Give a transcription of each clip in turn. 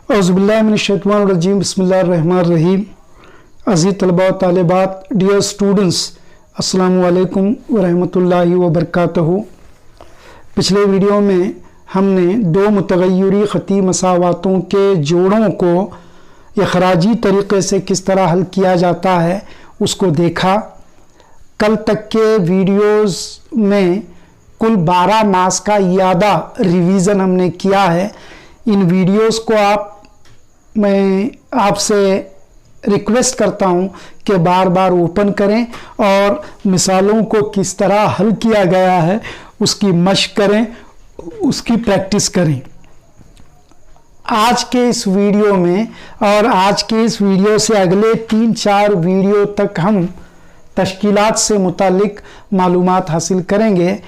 औज़ुबिल्लाहिमिनश्शैतानिर्रजीम बिस्मिल्लाहिर्रहमानिर्रहीम। अज़ीज़ तलबा व तालिबात, डियर स्टूडेंट्स, अस्सलामु अलैकुम व रहमतुल्लाहि व बरकातहू। पिछले वीडियो में हमने दो मुतग़य्यरी ख़ती मसावातों के जोड़ों को इख़राजी तरीक़े से किस तरह हल किया जाता है उसको देखा। कल तक के वीडियोज़ में कुल 12 मास का यादा रिवीज़न हमने किया है। इन वीडियोज़ को मैं आपसे रिक्वेस्ट करता हूं कि बार बार ओपन करें और मिसालों को किस तरह हल किया गया है उसकी मशक करें, उसकी प्रैक्टिस करें। आज के इस वीडियो में और आज के इस वीडियो से अगले 3-4 वीडियो तक हम तश्कीलात से मुतालिक मालूमात हासिल करेंगे।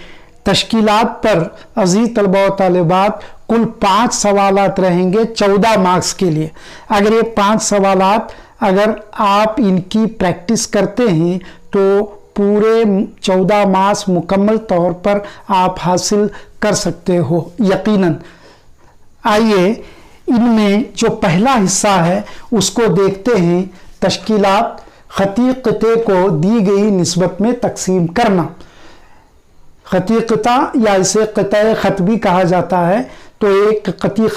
तश्कीलात पर अज़ीज़ तलबा व तालिबात कुल 5 सवालात रहेंगे 14 मार्क्स के लिए। अगर ये 5 सवालात अगर आप इनकी प्रैक्टिस करते हैं तो पूरे 14 मार्क्स मुकम्मल तौर पर आप हासिल कर सकते हो यकीनन। आइए इनमें जो पहला हिस्सा है उसको देखते हैं। तश्कीलात ख़ती क़िते को दी गई निस्बत में तकसीम करना। ख़ती क़िता या इसे क़िता ख़त भी कहा जाता है। तो एक ख़ती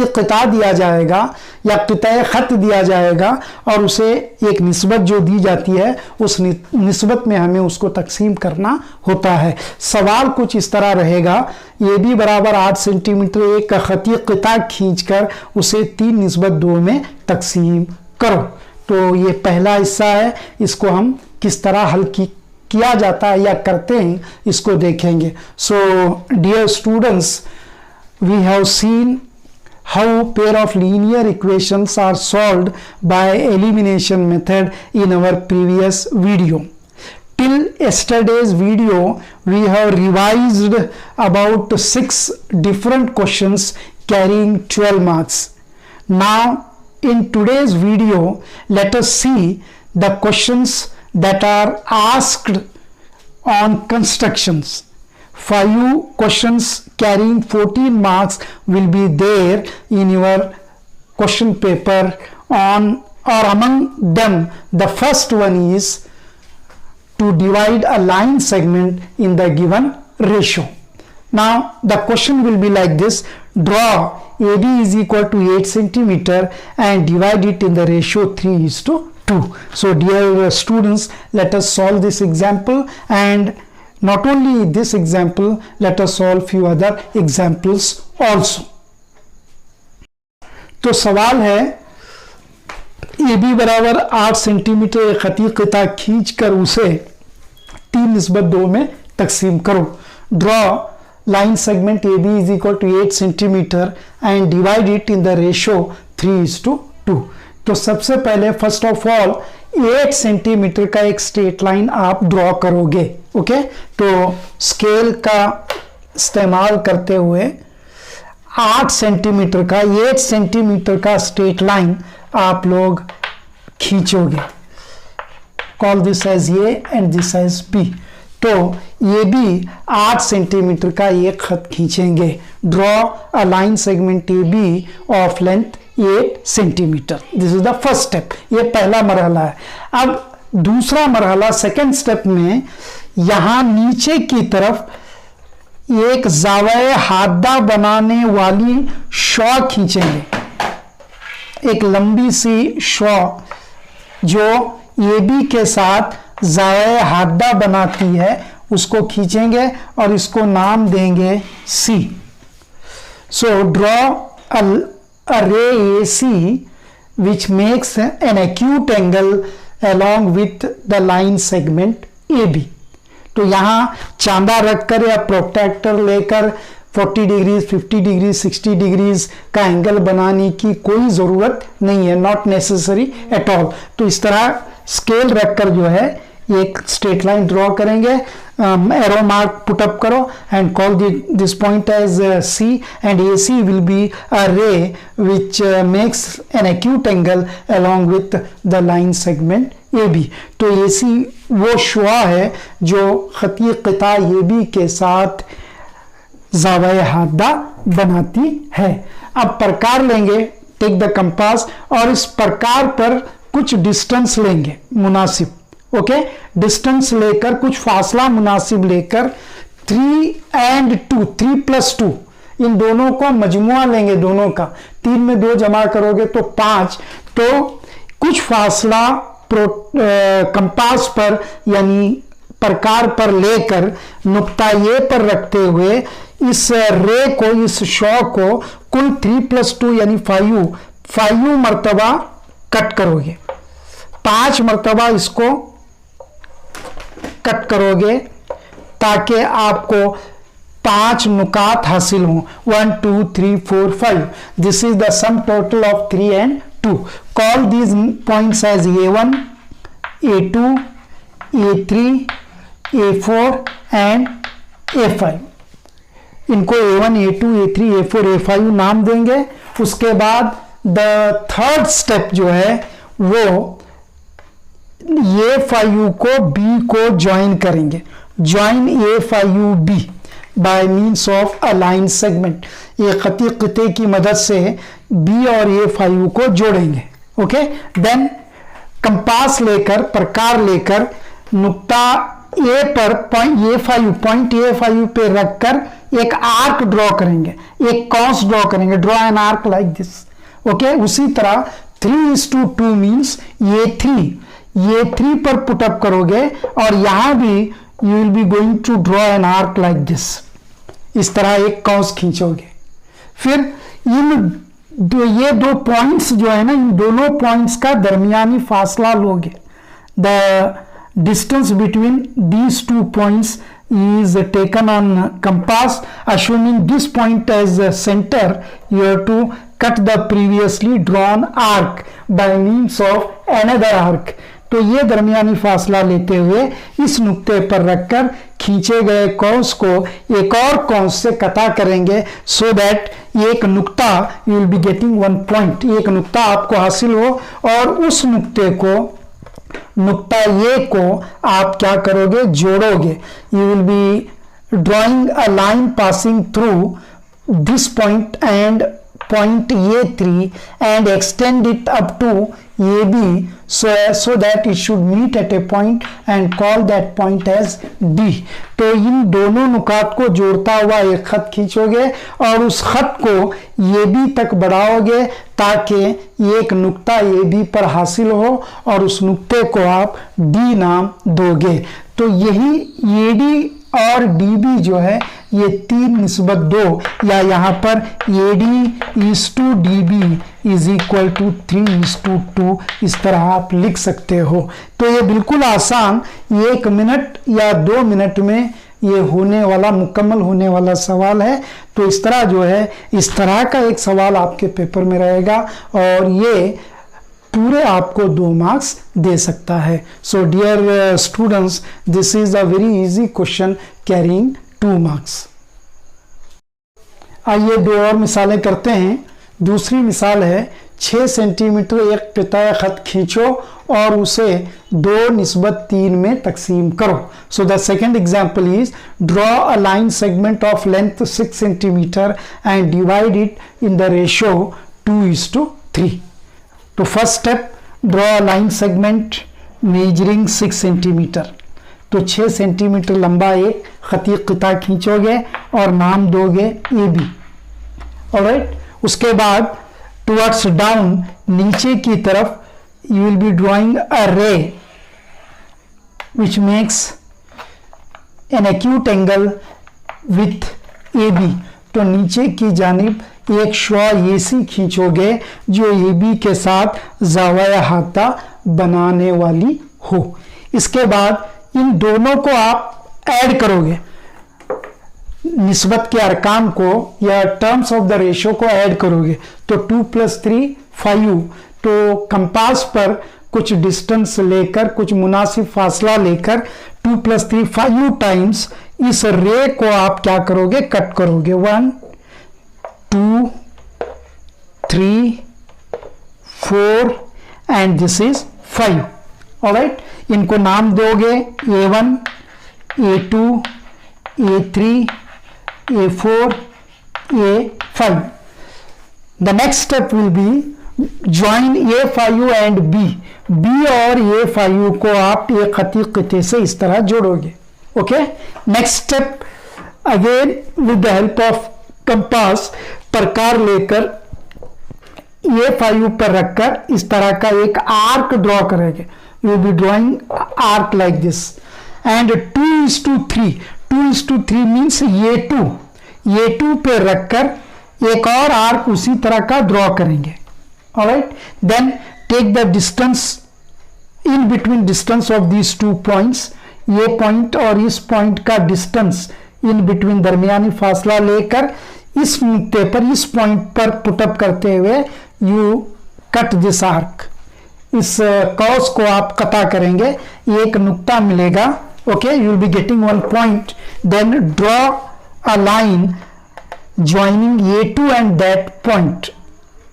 क़िता दिया जाएगा या क़िता ख़त दिया जाएगा और उसे एक निस्बत जो दी जाती है उस निस्बत में हमें उसको तकसीम करना होता है। सवाल कुछ इस तरह रहेगा, ये भी बराबर 8 सेंटीमीटर एक ख़ती क़िता खींचकर उसे 3/2 में तकसीम करो। तो ये पहला हिस्सा है, इसको हम किस तरह हल किया जाता है या करते हैं इसको देखेंगे। So dear students, we have seen how pair of linear equations are solved by elimination method in our previous video. Till yesterday's video we have revised about 6 different questions carrying 12 marks. Now in today's video let us see the questions that are asked on constructions. 5 questions carrying 14 marks will be there in your question paper. On or among them, the first one is to divide a line segment in the given ratio. Now the question will be like this: draw AB is equal to 8 centimeter and divide it in the ratio 3:2. So dear students, let us solve this example, and not only this example, let us solve few other examples also. तो सवाल है A B बराबर 8 centimetre ख़ती क़िता खींच कर उसे 3/2 में तकसीम करो। Draw line segment A B is equal to 8 centimeter and divide it in the ratio 3:2। तो सबसे पहले फर्स्ट ऑफ ऑल 8 सेंटीमीटर का एक स्ट्रेट लाइन आप ड्रॉ करोगे। ओके, तो स्केल का इस्तेमाल करते हुए 8 सेंटीमीटर का 8 सेंटीमीटर का स्ट्रेट लाइन आप लोग खींचोगे। Call this as A and this as B. तो ये भी 8 सेंटीमीटर का एक खत खींचेंगे। Draw a line segment A B of length 8 centimetre. This is the first step, ये पहला मरहला है। अब दूसरा मरहला सेकंड स्टेप में यहां नीचे की तरफ एक ज़ाविया हादा बनाने वाली शॉ खींचेंगे। एक लंबी सी शॉ जो ए बी के साथ ज़ाविया हादा बनाती है उसको खींचेंगे और इसको नाम देंगे C. So draw a ray AC which makes an acute angle along with the line segment AB. तो यहाँ चांदा रखकर या प्रोट्रैक्टर लेकर 40 डिग्री 50 डिग्री 60 डिग्रीज का एंगल बनाने की कोई ज़रूरत नहीं है, नॉट नेसेसरी एट ऑल। तो इस तरह स्केल रखकर जो है एक स्ट्रेट लाइन ड्रॉ करेंगे। एरो मार्क पुट अप करो and call this point as C and AC will be a ray which makes an acute angle along with the line segment AB. तो AC वो शुआ है जो ख़ती क़िता AB के साथ ज़ाविया हादा बनाती है। अब प्रकार लेंगे, टेक द कंपास, और इस प्रकार पर कुछ डिस्टेंस लेंगे मुनासिब, ओके, डिस्टेंस लेकर कुछ फासला मुनासिब लेकर 3 and 2, 3 + 2 इन दोनों का मजमुआ लेंगे, दोनों का 3 में 2 जमा करोगे तो 5, तो कुछ फासला कंपास पर यानी प्रकार पर लेकर नुक्ता ए पर रखते हुए इस रे को, इस शॉ को कुल 3 + 2 यानी 5 मरतबा कट करोगे, 5 मरतबा इसको कट करोगे ताकि आपको 5 नुकात हासिल हों, 1 2 3 4 5। This is the sum total of 3 and 2। Call these points as A1, A2, A3, A4 and A5। इनको A1, A2, A3, A4, A5 नाम देंगे। उसके बाद द थर्ड स्टेप जो है वो A5 को B को ज्वाइन करेंगे, join A5 B bye means of a line segment. ये खती क़िते की मदद से B और A5 को जोड़ेंगे, ओके। देन कंपास लेकर, प्रकार लेकर नुक्ता ए पर पॉइंट A5 पे रखकर एक आर्क ड्रॉ करेंगे, एक कॉस ड्रॉ करेंगे, draw an arc like this, okay. उसी तरह 3:2 मीन्स A3 पर पुटअप करोगे और यहां भी you will be going to draw an arc like this, इस तरह एक कॉस खींचोगे। फिर ये 2 पॉइंट्स जो है ना, इन दोनों पॉइंट्स का दरमियानी फासला लोगे। The distance between these 2 points is taken on compass. Assuming this point as a center, you have to cut the previously drawn arc by means of another arc. तो ये दरमियानी फासला लेते हुए इस नुक्ते पर रखकर खींचे गए कौंस को एक और कौंस से कता करेंगे, सो दैट एक नुक्ता you will be getting 1 point, एक नुक्ता आपको हासिल हो। और उस नुक्ते को, नुक्ता ए को आप क्या करोगे, जोड़ोगे। You will be drawing a line passing through this point and point A3 and extend it up to AB so that it should meet at a point and call that point as D। तो इन दोनों नुकात को जोड़ता हुआ एक खत खींचोगे और उस खत को AB तक बढ़ाओगे ताकि एक नुक्ता AB पर हासिल हो और उस नुक्ते को आप D नाम दोगे। तो यही AD और DB जो है ये 3:2 या यहाँ पर AD:DB = 3:2 इस तरह आप लिख सकते हो। तो ये बिल्कुल आसान, 1 मिनट या 2 मिनट में ये होने वाला, मुकम्मल होने वाला सवाल है। तो इस तरह जो है, इस तरह का एक सवाल आपके पेपर में रहेगा और ये पूरे आपको 2 मार्क्स दे सकता है। So dear students, this is a very easy question carrying 2 marks. आइए 2 और मिसालें करते हैं। दूसरी मिसाल है 6 सेंटीमीटर एक पिताए खत खींचो और उसे 2:3 में तकसीम करो। So the second example is draw a line segment of length 6 centimetre and divide it in the ratio 2:3। तो first step, draw a line segment measuring 6 centimetre. तो 6 सेंटीमीटर लंबा एक खती क़िता खींचोगे और नाम दोगे AB, ऑलराइट। उसके बाद टुवर्ड्स डाउन, नीचे की तरफ, you will be drawing a ray which makes an acute angle with AB। तो नीचे की जानिब एक शॉ AC खींचोगे जो AB के साथ ज़ाविया हाता बनाने वाली हो। इसके बाद इन दोनों को आप ऐड करोगे, निस्बत के अरकान को या टर्म्स ऑफ द रेशो को ऐड करोगे। तो 2 + 3 5। तो कंपास पर कुछ डिस्टेंस लेकर, कुछ मुनासिब फासला लेकर 2 + 3 5 टाइम्स इस रे को आप क्या करोगे, कट करोगे। 1 2 3 4 एंड दिस इज 5, ऑलराइट। इनको नाम दोगे A1, A2, A3, A4, A5। The next step will be join A5 and B और A5 को आप एक खती क़िते से इस तरह जोड़ोगे। Okay, next step again with the help of compass प्रकार लेकर A5 पर रखकर इस तरह का एक आर्क ड्रॉ करेंगे। You will be drawing arc like this and 2:3 2:3 means A2 पे रखकर एक और आर्क उसी तरह का ड्रॉ करेंगे। Alright, then take the distance in between distance of these 2 points. ये पॉइंट और इस पॉइंट का डिस्टेंस इन बिटवीन दरमियानी फासला लेकर इस नुक्ते पर इस पॉइंट पर पुटअप करते हुए यू कट दिस आर्क। इस कॉस को आप कता करेंगे, एक नुक्ता मिलेगा। Okay, you will be getting 1 point. Then draw a line joining A2 and that point.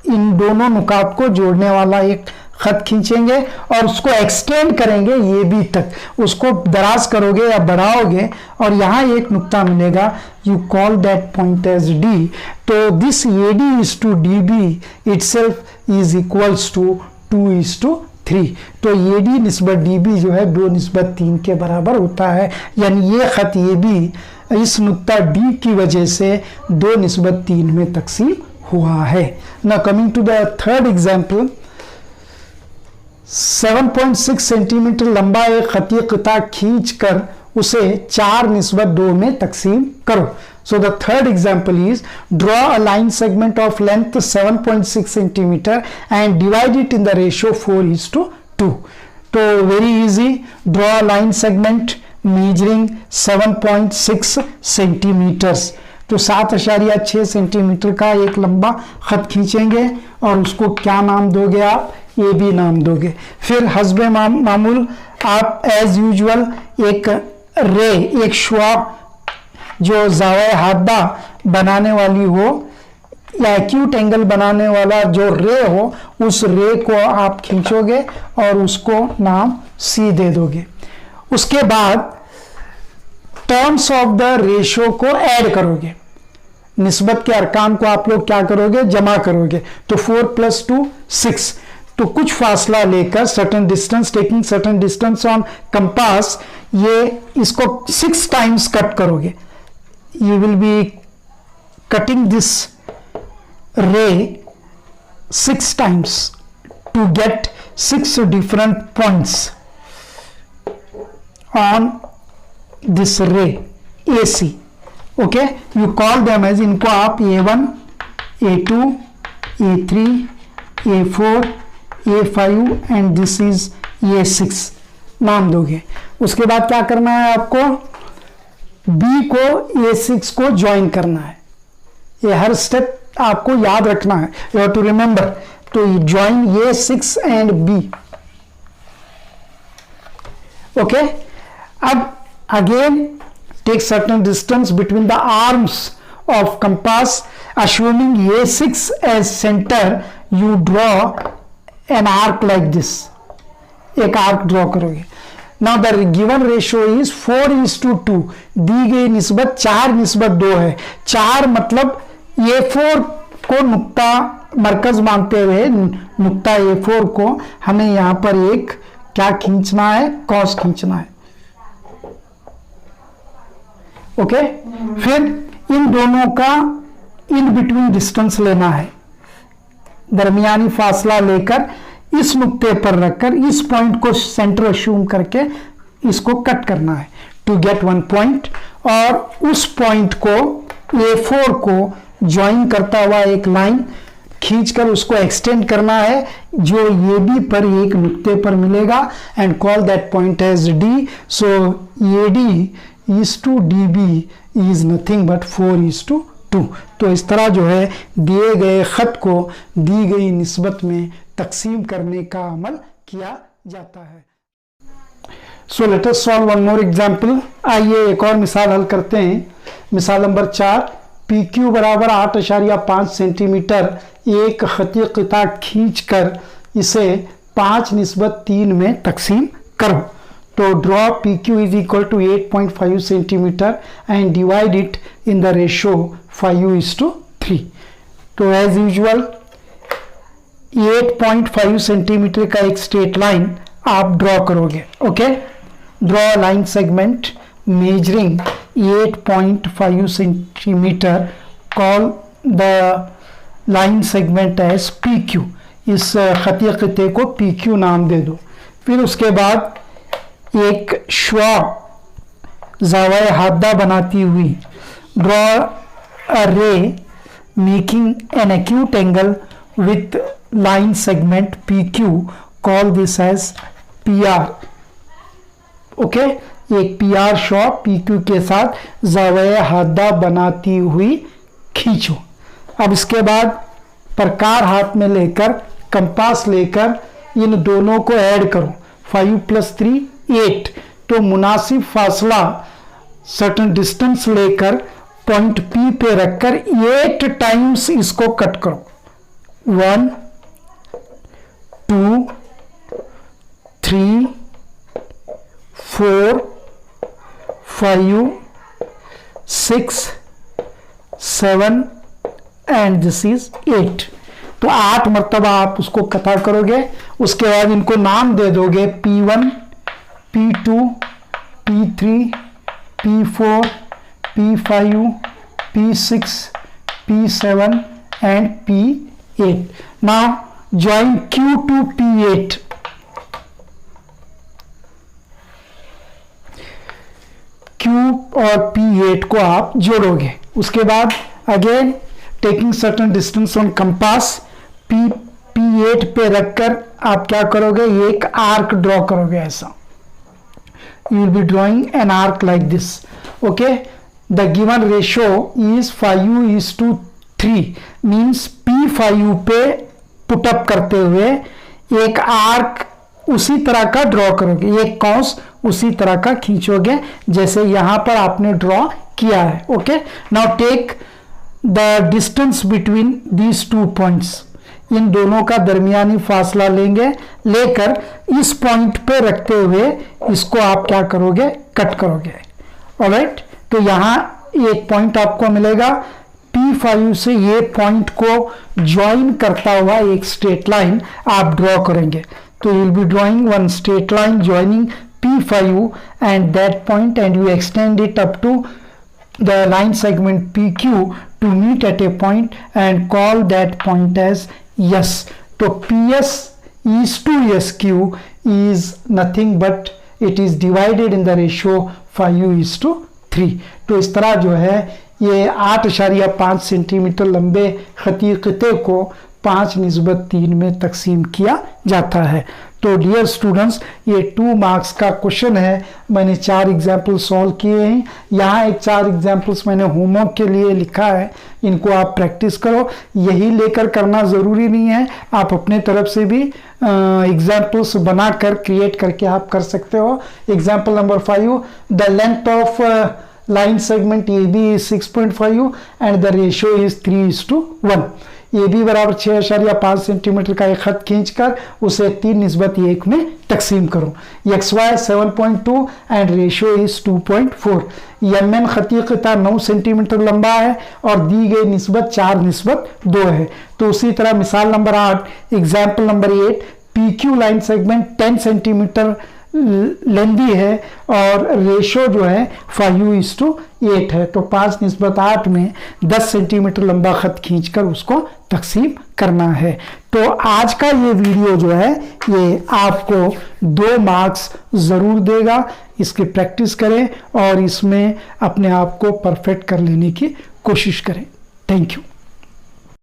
इन दोनों नुकात को जोड़ने वाला एक खत खींचेंगे और उसको एक्सटेंड करेंगे AB तक। उसको दराज करोगे या बढ़ाओगे और यहाँ एक नुक्ता मिलेगा, you call that point as D। तो this AD is to DB itself is equals to 2:3। तो AD निस्बत DB जो है 2:3 के बराबर होता है। यानी ये खत AB इस नुक्ता D की वजह से 2:3 में तकसीम हुआ है। Now coming to the third example, 7.6 centimeter लंबा एक खती क़िता खींचकर उसे 4:2 में तकसीम करो। So the third example is draw a line segment of length 7.6 centimeter and divide it in the ratio 4:2। तो very easy, draw a line segment measuring 7.6 centimeters. तो 7.6 सेंटीमीटर का एक लंबा खत खींचेंगे और उसको क्या नाम दोगे आप? AB नाम दोगे। फिर हस्बे मामूल आप एज यूजुअल एक रे, एक शुआ जो ज़ावे हादा बनाने वाली हो या एक्यूट एंगल बनाने वाला जो रे हो, उस रे को आप खींचोगे और उसको नाम C दे दोगे। उसके बाद टर्म्स ऑफ द रेशियो को ऐड करोगे। निस्बत के अरकान को आप लोग क्या करोगे? जमा करोगे। तो 4 + 2 6। तो कुछ फासला लेकर certain distance, taking certain distance on compass, ये इसको 6 टाइम्स कट करोगे। You will be cutting this ray 6 times to get 6 different points on this ray AC। Okay, you call them as, इनको आप A1, A2, A3, A4, A5 and this is A6 नाम दोगे। उसके बाद क्या करना है आपको? B को A6 को ज्वाइन करना है। ये हर स्टेप आपको याद रखना है, यू हैव टू रिमेंबर। तो join A6 and B। Okay, अब again take certain distance between the arms of compass, assuming A6 as center, you draw an arc like this। एक आर्क ड्रॉ करोगे। Now the given ratio is 4:2। दी गई निस्बत 4:2 है। 4 मतलब A4 को नुक्ता मरकज मानते हुए नुक्ता A4 को हमें यहां पर एक क्या खींचना है? कॉस खींचना है। ओके, फिर इन दोनों का इन बिटवीन डिस्टेंस लेना है। दरमियानी फासला लेकर इस नुक्ते पर रखकर इस पॉइंट को सेंटर अश्यूम करके इसको कट करना है टू गेट 1 पॉइंट। और उस पॉइंट को A4 को ज्वाइन करता हुआ एक लाइन खींचकर उसको एक्सटेंड करना है जो AB पर एक नुक्ते पर मिलेगा and call that point as D। So AD is to DB is nothing but 4:2। तो इस तरह जो है दिए गए खत को दी गई निस्बत में तकसीम करने का अमल किया जाता है। So let us solve one more example. आइए एक और मिसाल हल करते हैं। मिसाल नंबर 4, PQ बराबर 8.5 सेंटीमीटर एक खती क़िता खींचकर इसे 5:3 में तकसीम करो। तो draw PQ is equal to 8.5 centimeter and divide it in the ratio 5:3। तो एज यूजुअल 8.5 सेंटीमीटर का एक स्ट्रेट लाइन आप ड्रॉ करोगे। Okay, draw line segment measuring 8.5 centimeter, call the line segment as PQ। इस खती खिते को PQ नाम दे दो। फिर उसके बाद एक श्वा ज़ावाए हादा बनाती हुई draw a ray making an acute angle with line segment PQ, call this as PR। Okay, एक PR श्वा PQ के साथ ज़ावाए हादा बनाती हुई खींचो। अब इसके बाद प्रकार हाथ में लेकर कंपास लेकर इन दोनों को ऐड करो। 5 + 3 8, तो मुनासिब फासला सर्टेन डिस्टेंस लेकर पॉइंट P पे रखकर 8 टाइम्स इसको कट करो। 1 2 3 4 5 6 7 एंड दिस इज 8। तो 8 मरतबा आप उसको कथा करोगे। उसके बाद इनको नाम दे दोगे P1, P2, P3, P4, P5, P6, P7 and P8। Now join Q to P8। Q और P8 को आप जोड़ोगे। उसके बाद again taking certain distance on compass P8 पे रखकर आप क्या करोगे, एक आर्क ड्रॉ करोगे। ऐसा you will be drawing N arc like this. Okay, the given ratio is 5:3 means P5 पे पुटअप करते हुए एक आर्क उसी तरह का ड्रॉ करोगे, एक कौंस उसी तरह का खींचोगे जैसे यहां पर आपने ड्रॉ किया है। Okay, now take the distance between these 2 points. इन दोनों का दरमियानी फासला लेंगे, लेकर इस पॉइंट पे रखते हुए इसको आप क्या करोगे, कट करोगे। ऑलराइट, तो यहां एक पॉइंट आपको मिलेगा। P5 से ये पॉइंट को ज्वाइन करता हुआ एक स्ट्रेट लाइन आप ड्रॉ करेंगे। तो you will be drawing one straight line joining P5 and that point, and you extend it up to the line segment PQ to meet at a point and call that point as S. So PS is to SQ is nothing but it is divided in the ratio 5:3। तो इस तरह जो है ये 8.5 centimetre लंबे खती खिते को 5:3 में तकसीम किया जाता है। तो डियर स्टूडेंट्स, ये 2 मार्क्स का क्वेश्चन है। मैंने 4 एग्जाम्पल सॉल्व किए हैं। यहाँ एक 4 एग्जाम्पल्स मैंने होमवर्क के लिए लिखा है, इनको आप प्रैक्टिस करो। यही लेकर करना ज़रूरी नहीं है, आप अपने तरफ से भी एग्जाम्पल्स बनाकर क्रिएट करके आप कर सकते हो। Example number 5, the length of line segment AB is 6.5 and the ratio is 3:1। AB बराबर 6.5 सेंटीमीटर का एक खत खींचकर उसे 3:1 में तकसीम करो। XY 7.2 and ratio is 2.4। MN खती खिता 9 सेंटीमीटर लंबा है और दी गई निस्बत 4:2 है। तो उसी तरह मिसाल number 8, example number 8, PQ line segment 10 centimetre लेंदी है और रेशो जो है 5:8 है। तो 5:8 में 10 सेंटीमीटर लंबा खत खींचकर उसको तकसीम करना है। तो आज का ये वीडियो जो है ये आपको 2 मार्क्स ज़रूर देगा। इसकी प्रैक्टिस करें और इसमें अपने आप को परफेक्ट कर लेने की कोशिश करें। Thank you.